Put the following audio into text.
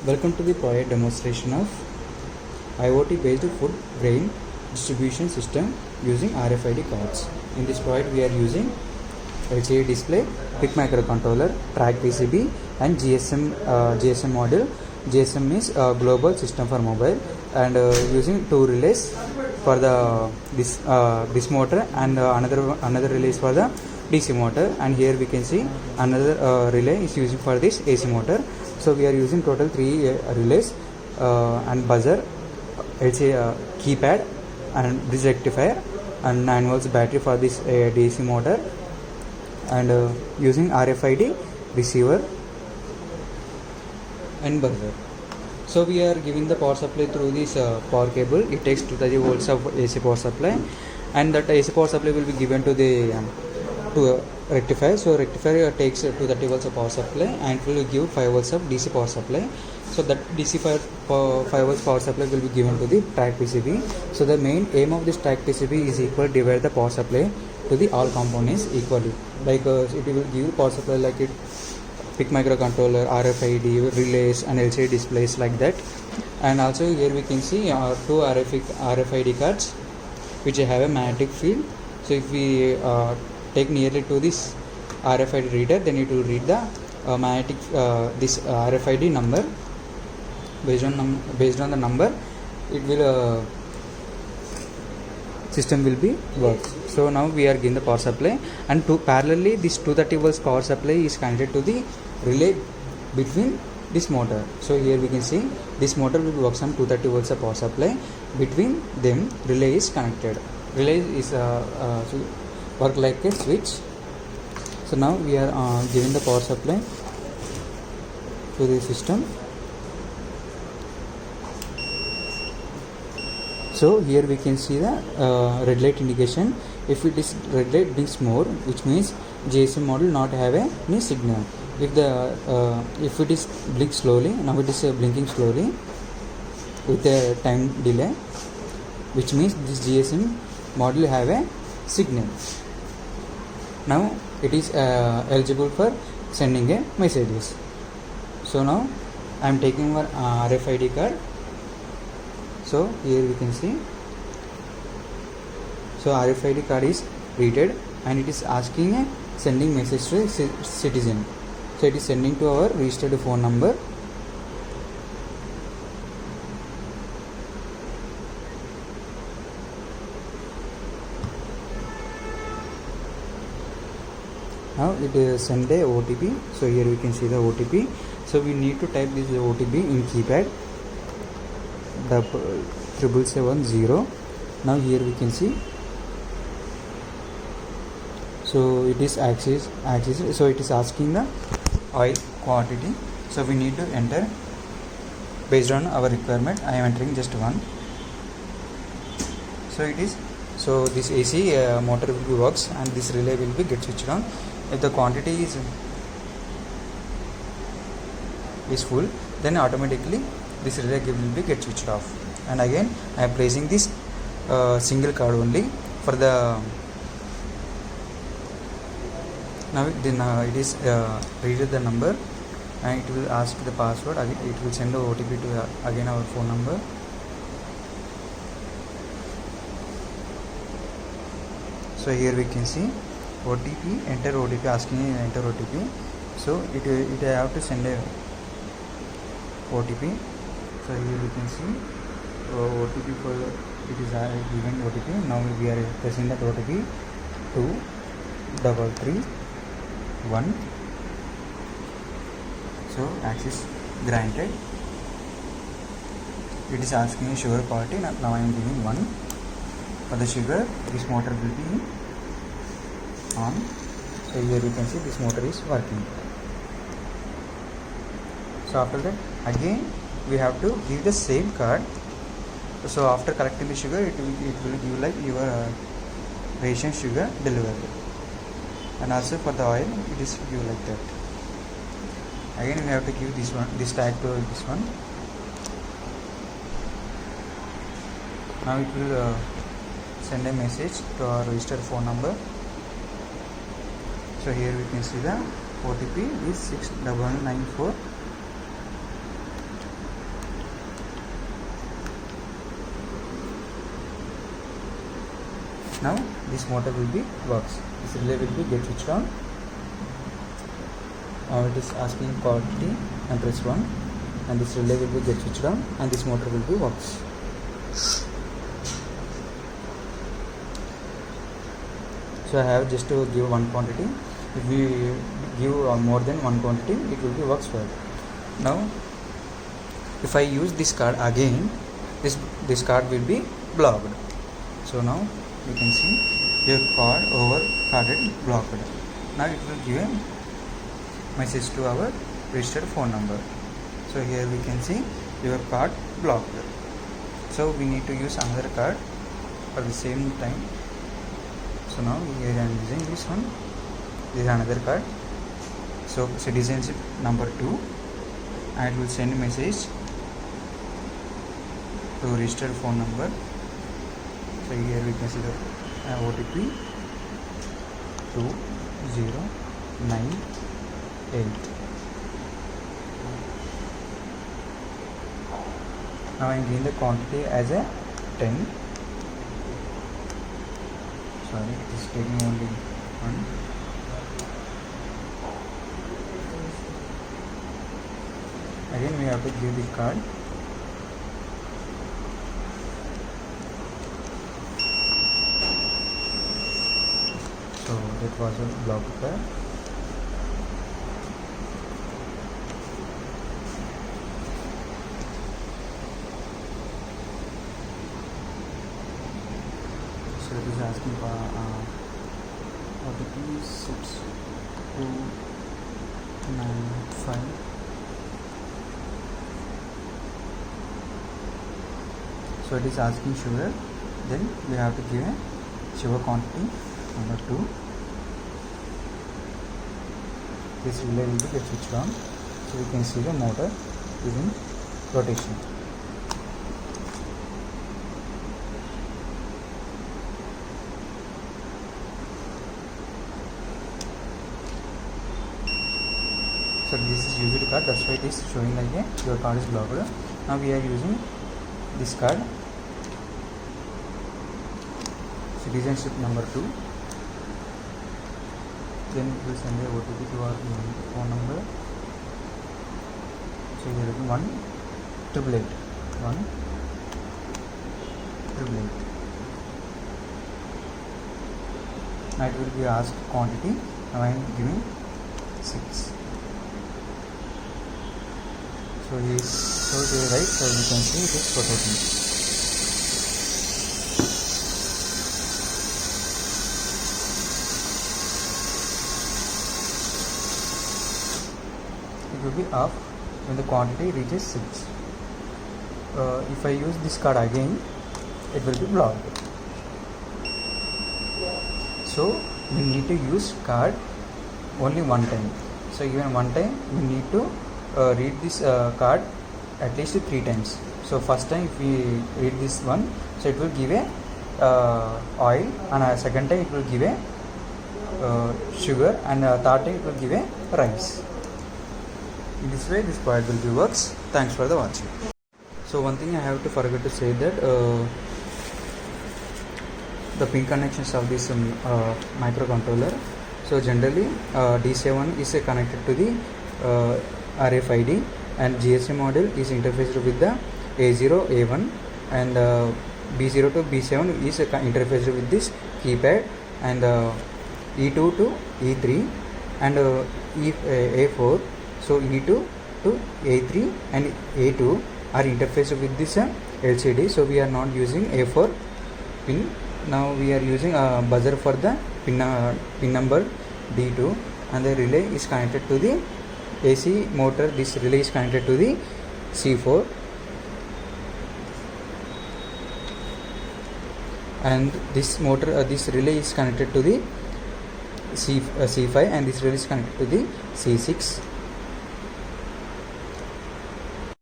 Welcome to the project demonstration of IoT based food grain distribution system using RFID cards. In this project we are using LCD display, quick microcontroller, track PCB and GSM module. GSM is global system for mobile, and using two relays for the this motor and another relays for the DC motor, and here we can see another relay is using for this AC motor. So we are using total 3 relays and buzzer, keypad and bridge rectifier and 9 volts battery for this DC motor, and using RFID receiver and buzzer. So we are giving the power supply through this power cable. It takes 230 volts of AC power supply, and that AC power supply will be given to the rectifier. So rectifier takes 230 volts of power supply and will give 5 volts of DC power supply. So that DC 5 volts power supply will be given to the track PCB. So the main aim of this track PCB is equal divide the power supply to the all components equally. Like it will give power supply like it quick microcontroller, RFID relays and LCD displays like that. And also here we can see 2 RFID cards which have a magnetic field. So if we take nearly to this RFID reader, then it will read the magnetic this RFID number. Based on the number, it will system will be works. So now we are giving the power supply, and parallelly this 230 volts power supply is connected to the relay between this motor. So here we can see this motor will work on 230 volts of power supply. Between them relay is connected. Relay is work like a switch. So now we are giving the power supply to the system. So here we can see the red light indication. If it is red light blinks more, which means GSM model not have any signal. If it is blink slowly, now it is blinking slowly with a time delay, which means this GSM model have a signal. Now it is eligible for sending a messages. So now I am taking one RFID card. So here we can see, so RFID card is readed and it is asking a sending message to citizen. So it is sending to our registered phone number. Now it send a OTP. So here we can see the OTP. So we need to type this OTP in keypad, the 7770. Now here we can see, so it is axis. So it is asking the oil quantity. So we need to enter based on our requirement. I am entering just 1. So it is, so this AC motor will be works and this relay will be get switched on. If the quantity is full, then automatically this relay will be get switched off. And again I am placing this single card only for the now. Then it is read the number and it will ask the password. Again it will send the OTP to again our phone number. So here we can see OTP, enter OTP, asking enter OTP. So it have to send a OTP. So here we can see OTP for it is given OTP. Now we are pressing that OTP 2331. So access granted. It is asking sugar quality. Now I am giving 1 for the sugar. This motor will be on. So here you can see this motor is working. So after that again we have to give the same card. So after collecting the sugar, it will give like your ration sugar delivered, and also for the oil it is give like that. Again we have to give this tag to this one. Now it will send a message to our registered phone number. So here we can see the OTP is 6994. Now this motor will be works. This relay will be get switched on. It is asking quantity and press 1, and this relay will be get switched on, and this motor will be works. So I have just to give one quantity. If we give more than one quantity, it will be works well. Now if I use this card again, this card will be blocked. So now you can see your card carded blocked. Now it will give a message to our registered phone number. So here we can see your card blocked. So we need to use another card for the same time. So now here I am using this one. This is another card. So citizenship number 2, and it will send a message to registered phone number. So here we can see the OTP 2098. Now I am giving the quantity as a 10. Sorry, it is taking only 1. Again we have to give the card. So that was a blocked card. So it is asking for OTP 6295. So it is asking sugar. Then we have to give a sugar quantity number 2. This relay will be get switched on. So you can see the motor is in rotation. So this is used card, that's why it is showing like your card is blocked. Now we are using this card, citizenship number 2. Then it will send a OTP to our phone number. So here is 188. Now it will be asked quantity. Now I am giving 6. So he is so to the right, so you can see it is rotating. It will be off when the quantity reaches 6. If I use this card again, it will be blocked. So we need to use card only one time. So even one time we need to read this card at least 3 times. So first time if we read this one, so it will give a oil, and second time it will give a sugar, and third time it will give a rice. In this way this card will be works. Thanks for the watching. So one thing I have to forget to say that the pin connections of this microcontroller. So generally D7 is connected to the RFID, and GSM model is interfaced with the A0, A1, and B0 to B7 is interfaced with this keypad, and E2 to E3, and A4. So E2 to A3 and A2 are interfaced with this LCD. So we are not using A4 pin. Now we are using a buzzer for the pin number D2, and the relay is connected to the AC motor. This relay is connected to the C4, and this motor this relay is connected to the C5, and this relay is connected to the C6.